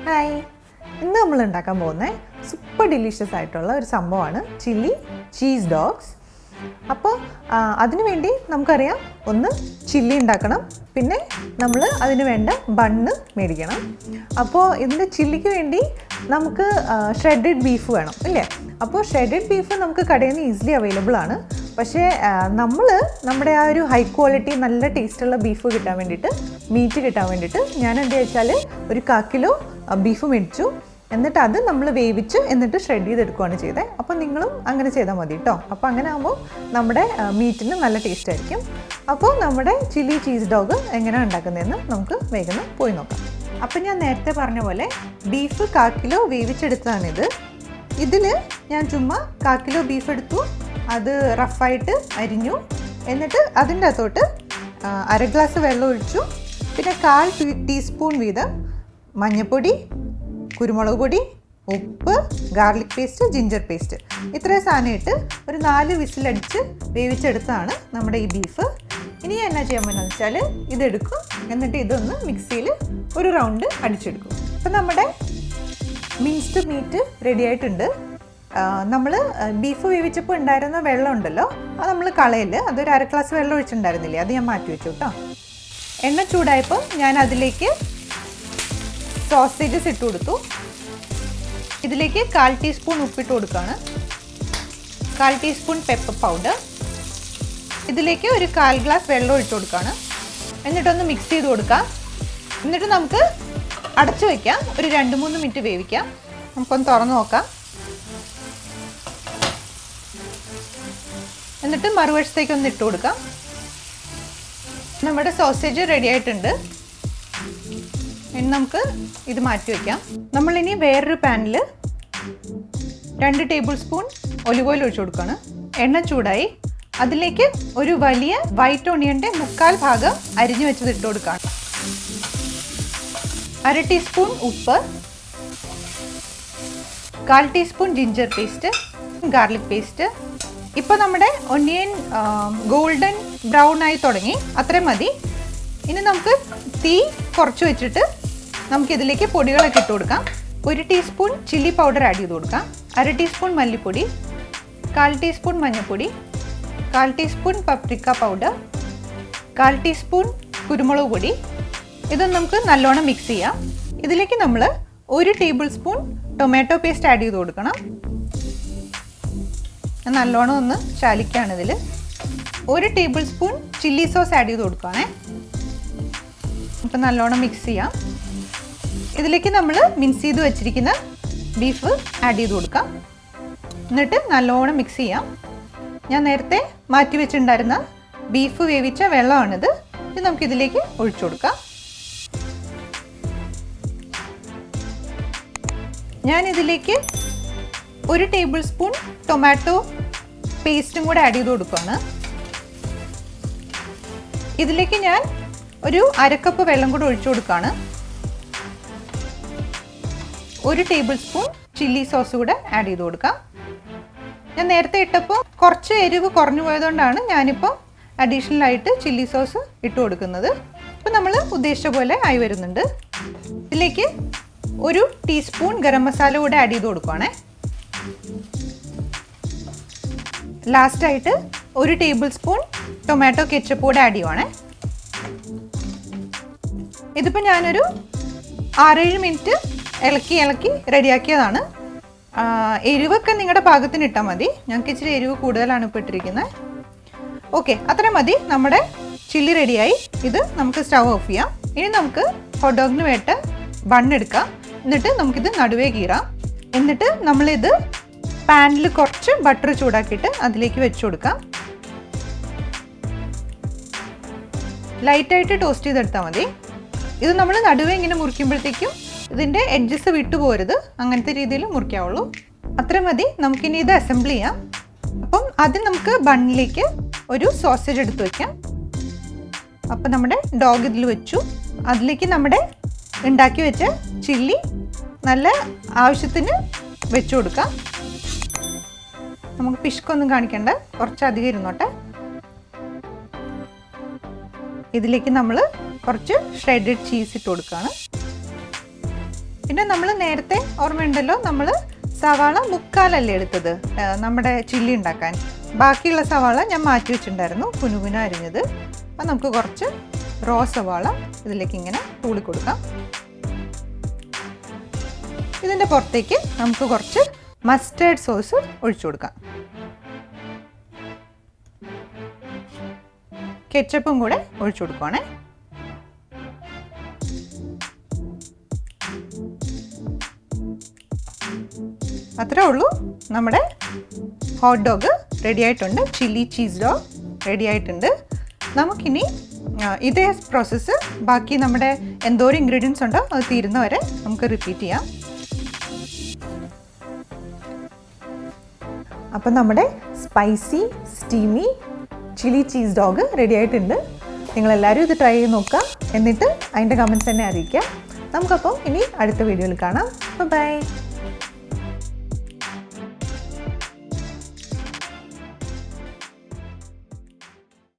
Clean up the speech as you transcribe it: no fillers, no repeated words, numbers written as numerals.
Hi, ഇന്ന് നമ്മൾ ഉണ്ടാക്കാൻ പോകുന്ന സൂപ്പർ ഡിലീഷ്യസ് ആയിട്ടുള്ള ഒരു സംഭവമാണ് ചില്ലി ചീസ് ഡോഗ്സ്. അപ്പോൾ അതിനു വേണ്ടി നമുക്കറിയാം, ഒന്ന് ചില്ലി ഉണ്ടാക്കണം, പിന്നെ നമ്മൾ അതിന് വേണ്ട ബണ്ണ് മേടിക്കണം. അപ്പോൾ ഇതിൻ്റെ ചില്ലിക്ക് വേണ്ടി നമുക്ക് ഷ്രെഡഡ് ബീഫ് വേണം ഇല്ലേ? അപ്പോൾ ഷ്രെഡഡ് ബീഫ് നമുക്ക് കടയിൽ നിന്ന് ഈസിലി അവൈലബിൾ ആണ്. പക്ഷേ നമ്മുടെ ആ ഒരു ഹൈ ക്വാളിറ്റി നല്ല ടേസ്റ്റുള്ള ബീഫ് കിട്ടാൻ വേണ്ടിയിട്ട്, മീറ്റ് കിട്ടാൻ വേണ്ടിയിട്ട് ഞാൻ എന്താ വെച്ചാൽ ഒരു 1/4 കിലോ ബീഫ് മേടിച്ചു. എന്നിട്ട് അത് നമ്മൾ വേവിച്ച് എന്നിട്ട് ഷ്രെഡ് ചെയ്തെടുക്കുകയാണ് ചെയ്തത്. അപ്പോൾ നിങ്ങളും അങ്ങനെ ചെയ്താൽ മതി കേട്ടോ. അപ്പോൾ അങ്ങനെ ആകുമ്പോൾ നമ്മുടെ മീറ്റിന് നല്ല ടേസ്റ്റ് ആയിരിക്കും. അപ്പോൾ നമ്മുടെ ചില്ലി ചീസ് ഡോഗ് എങ്ങനെയാണ് ഉണ്ടാക്കുന്നതെന്ന് നമുക്ക് വേഗം പോയി നോക്കാം. അപ്പോൾ ഞാൻ നേരത്തെ പറഞ്ഞ പോലെ ബീഫ് 1/4 കിലോ വേവിച്ചെടുത്തതാണിത്. ഇതിൽ ഞാൻ ചുമ്മാ 1/4 കിലോ ബീഫ് എടുത്തു, അത് റഫായിട്ട് അരിഞ്ഞു. എന്നിട്ട് അതിൻ്റെ അകത്തോട്ട് 1/2 ഗ്ലാസ് വെള്ളം ഒഴിച്ചു. പിന്നെ 1/4 ടീസ്പൂൺ വീതം മഞ്ഞൾപ്പൊടി, കുരുമുളക് പൊടി, ഉപ്പ്, ഗാർലിക് പേസ്റ്റ്, ജിഞ്ചർ പേസ്റ്റ്, ഇത്രയും സാധനം ഇട്ട് ഒരു 4 വിസിലടിച്ച് വേവിച്ചെടുത്താണ് നമ്മുടെ ഈ ബീഫ്. ഇനി എന്നാ ചെയ്യാൻ പറ്റുന്നത് വെച്ചാൽ ഇതെടുക്കും, എന്നിട്ട് ഇതൊന്ന് മിക്സിയിൽ ഒരു റൗണ്ട് അടിച്ചെടുക്കും. അപ്പം നമ്മുടെ മിൻസ്ഡ് മീറ്റ് റെഡി ആയിട്ടുണ്ട്. നമ്മൾ ബീഫ് വേവിച്ചപ്പോൾ ഉണ്ടായിരുന്ന വെള്ളം ഉണ്ടല്ലോ, അത് നമ്മൾ കളയല്. അതൊരു 1/2 ഗ്ലാസ് വെള്ളം ഒഴിച്ചിട്ടുണ്ടായിരുന്നില്ലേ, അത് ഞാൻ മാറ്റി വെച്ചു കേട്ടോ. എണ്ണ ചൂടായപ്പോൾ ഞാൻ അതിലേക്ക് സോസേജസ് ഇട്ട് കൊടുത്തു. ഇതിലേക്ക് 1/4 ടീസ്പൂൺ ഉപ്പിട്ട് കൊടുക്കുകയാണ്, 1/4 ടീസ്പൂൺ പെപ്പർ പൗഡർ. ഇതിലേക്ക് ഒരു 1/4 ഗ്ലാസ് വെള്ളം ഒഴിച്ച് കൊടുക്കുകയാണ്. എന്നിട്ടൊന്ന് മിക്സ് ചെയ്ത് കൊടുക്കാം. എന്നിട്ട് നമുക്ക് അടച്ചു വയ്ക്കാം, ഒരു 2-3 മിനിറ്റ് വേവിക്കാം. നമുക്കൊന്ന് തുറന്ന് നോക്കാം. എന്നിട്ട് മറുവശത്തേക്ക് ഒന്ന് ഇട്ട് കൊടുക്കാം. നമ്മുടെ സോസേജ് റെഡി ആയിട്ടുണ്ട്. ഇനി നമുക്ക് ഇത് മാറ്റി വയ്ക്കാം. നമ്മളിനി വേറൊരു പാനിൽ 2 ടേബിൾ സ്പൂൺ ഒലിവ് ഓയിൽ ഒഴിച്ചു കൊടുക്കുകയാണ്. എണ്ണ ചൂടായി, അതിലേക്ക് ഒരു വലിയ വൈറ്റ് ഓണിയൻ്റെ 1/4 ഭാഗം അരിഞ്ഞു വെച്ചത് ഇട്ട് കൊടുക്കുകയാണ്. 1/2 ടീസ്പൂൺ ഉപ്പ്, 1/4 teaspoon ginger paste, garlic paste. ഇപ്പോൾ നമ്മുടെ ഒനിയൻ ഗോൾഡൻ ബ്രൗൺ ആയി തുടങ്ങി, അത്രയും മതി. ഇനി നമുക്ക് തീ കുറച്ച് വെച്ചിട്ട് നമുക്കിതിലേക്ക് പൊടികളൊക്കെ ഇട്ട് കൊടുക്കാം. 1 ടീസ്പൂൺ ചില്ലി പൗഡർ ആഡ് ചെയ്ത് കൊടുക്കാം, 1/2 ടീസ്പൂൺ മല്ലിപ്പൊടി, 1/4 ടീസ്പൂൺ മഞ്ഞൾപ്പൊടി, 1/4 ടീസ്പൂൺ പപ്രിക്ക പൗഡർ, 1/4 ടീസ്പൂൺ കുരുമുളക് പൊടി. ഇതൊന്ന് നമുക്ക് നല്ലോണം മിക്സ് ചെയ്യാം. ഇതിലേക്ക് നമ്മൾ 1 table spoon tomato paste add ചെയ്ത് കൊടുക്കണം. നല്ലോണം ഒന്ന് ചാലിക്കുകയാണ്. ഇതിൽ 1 table spoon chilli sauce add ചെയ്ത് കൊടുക്കുകയാണേ. അപ്പം നല്ലോണം മിക്സ് ചെയ്യാം. ഇതിലേക്ക് നമ്മൾ മിൻസ് ചെയ്ത് വെച്ചിരിക്കുന്ന ബീഫ് ആഡ് ചെയ്ത് കൊടുക്കാം. എന്നിട്ട് നല്ലോണം മിക്സ് ചെയ്യാം. ഞാൻ നേരത്തെ മാറ്റി വെച്ചിട്ടുണ്ടായിരുന്ന ബീഫ് വേവിച്ച വെള്ളമാണിത്. ഇത് നമുക്കിതിലേക്ക് ഒഴിച്ചു കൊടുക്കാം. ഞാനിതിലേക്ക് 1 ടേബിൾ സ്പൂൺ ടൊമാറ്റോ പേസ്റ്റും കൂടെ ആഡ് ചെയ്ത് കൊടുക്കുകയാണ്. ഇതിലേക്ക് ഞാൻ ഒരു 1/2 കപ്പ് വെള്ളം കൂടെ ഒഴിച്ചു കൊടുക്കുകയാണ്. 1 ടേബിൾ സ്പൂൺ ചില്ലി സോസ് കൂടെ ആഡ് ചെയ്ത് കൊടുക്കാം. ഞാൻ നേരത്തെ ഇട്ടപ്പോൾ കുറച്ച് എരിവ് കുറഞ്ഞു പോയതുകൊണ്ടാണ് ഞാനിപ്പോൾ അഡീഷണലായിട്ട് ചില്ലി സോസ് ഇട്ട് കൊടുക്കുന്നത്. ഇപ്പോൾ നമ്മൾ ഉദ്ദേശിച്ച പോലെ ആയി വരുന്നുണ്ട്. ഇതിലേക്ക് 1 ടീസ്പൂൺ ഗരം മസാല കൂടെ ആഡ് ചെയ്ത് കൊടുക്കുകയാണേ. ലാസ്റ്റായിട്ട് 1 ടേബിൾ സ്പൂൺ ടൊമാറ്റോ കെച്ചപ്പ് കൂടെ ആഡ് ചെയ്യുവാണേ. ഇതിപ്പോൾ ഞാനൊരു 6-7 മിനിറ്റ് ഇളക്കി റെഡിയാക്കിയതാണ്. എരിവൊക്കെ നിങ്ങളുടെ പാകത്തിന് ഇട്ടാൽ മതി. ഞങ്ങൾക്ക് ഇച്ചിരി എരിവ് കൂടുതലാണ് ഇപ്പോൾ ഇട്ടിരിക്കുന്നത്. ഓക്കെ, അത്രയും മതി. നമ്മുടെ ചില്ലി റെഡിയായി. ഇത് നമുക്ക് സ്റ്റവ് ഓഫ് ചെയ്യാം. ഇനി നമുക്ക് ഹോട്ട് ഡോഗിന് വേണ്ട ബണ്ണെടുക്കാം. എന്നിട്ട് നമുക്കിത് നടുവേ കീറാം. എന്നിട്ട് നമ്മളിത് പാനിൽ കുറച്ച് ബട്ടർ ചൂടാക്കിയിട്ട് അതിലേക്ക് വെച്ച് കൊടുക്കാം. ലൈറ്റായിട്ട് ടോസ്റ്റ് ചെയ്തെടുത്താൽ മതി. ഇത് നമ്മൾ നടുവേ ഇങ്ങനെ മുറിക്കുമ്പോഴത്തേക്കും ഇതിൻ്റെ എഡ്ജസ് വിട്ടു പോരുത്, അങ്ങനത്തെ രീതിയിൽ മുറിക്കാവുള്ളൂ. അത്ര മതി. നമുക്കിനി ഇത് അസംബിൾ ചെയ്യാം. അപ്പം ആദ്യം നമുക്ക് ബണ്ണിലേക്ക് ഒരു സോസേജ് എടുത്ത് വയ്ക്കാം. അപ്പം നമ്മുടെ ഡോഗ് ഇതിൽ വെച്ചു. അതിലേക്ക് നമ്മുടെ ഉണ്ടാക്കി വെച്ച ചില്ലി നല്ല ആവശ്യത്തിന് വെച്ചു കൊടുക്കാം. നമുക്ക് പിഷ്കൊന്നും കാണിക്കേണ്ട, കുറച്ചധികം ഇരുന്നോട്ടെ. ഇതിലേക്ക് നമ്മൾ കുറച്ച് ഷ്രെഡഡ് ചീസ് ഇട്ട് കൊടുക്കുകയാണ്. പിന്നെ നമ്മൾ നേരത്തെ ഓർമ്മയുണ്ടല്ലോ, നമ്മൾ സവാള മുക്കാലല്ലേ എടുത്തത് നമ്മുടെ ചില്ലി ഉണ്ടാക്കാൻ. ബാക്കിയുള്ള സവാള ഞാൻ മാറ്റി വെച്ചിട്ടുണ്ടായിരുന്നു, കുനുകുന അരിഞ്ഞത്. അപ്പം നമുക്ക് കുറച്ച് റോ സവാള ഇതിലേക്ക് ഇങ്ങനെ തൂളി കൊടുക്കാം. ഇതിൻ്റെ പുറത്തേക്ക് നമുക്ക് കുറച്ച് മസ്റ്റേർഡ് സോസ് ഒഴിച്ചു കൊടുക്കാം. കെച്ചപ്പും കൂടെ ഒഴിച്ചു കൊടുക്കുവാണേ. അത്രേ ഉള്ളൂ, നമ്മുടെ ഹോട്ട് ഡോഗ് റെഡി ആയിട്ടുണ്ട്. ചില്ലി ചീസ് ഡോഗ് റെഡി ആയിട്ടുണ്ട്. നമുക്കിനി ഇതേ പ്രോസസ്സ് ബാക്കി നമ്മുടെ എന്തോരം ഇൻഗ്രീഡിയൻസ് ഉണ്ടോ അത് തീരുന്നവരെ നമുക്ക് റിപ്പീറ്റ് ചെയ്യാം. അപ്പം നമ്മുടെ spicy steamy chilli cheese dog ready ആയിട്ടുണ്ട്. നിങ്ങളെല്ലാവരും ഇത് ട്രൈ ചെയ്ത് നോക്കുക, എന്നിട്ട് അതിൻ്റെ കമൻറ്റ്സ് തന്നെ അറിയിക്കുക. നമുക്കപ്പോൾ ഇനി അടുത്ത വീഡിയോയിൽ കാണാം. ബൈ.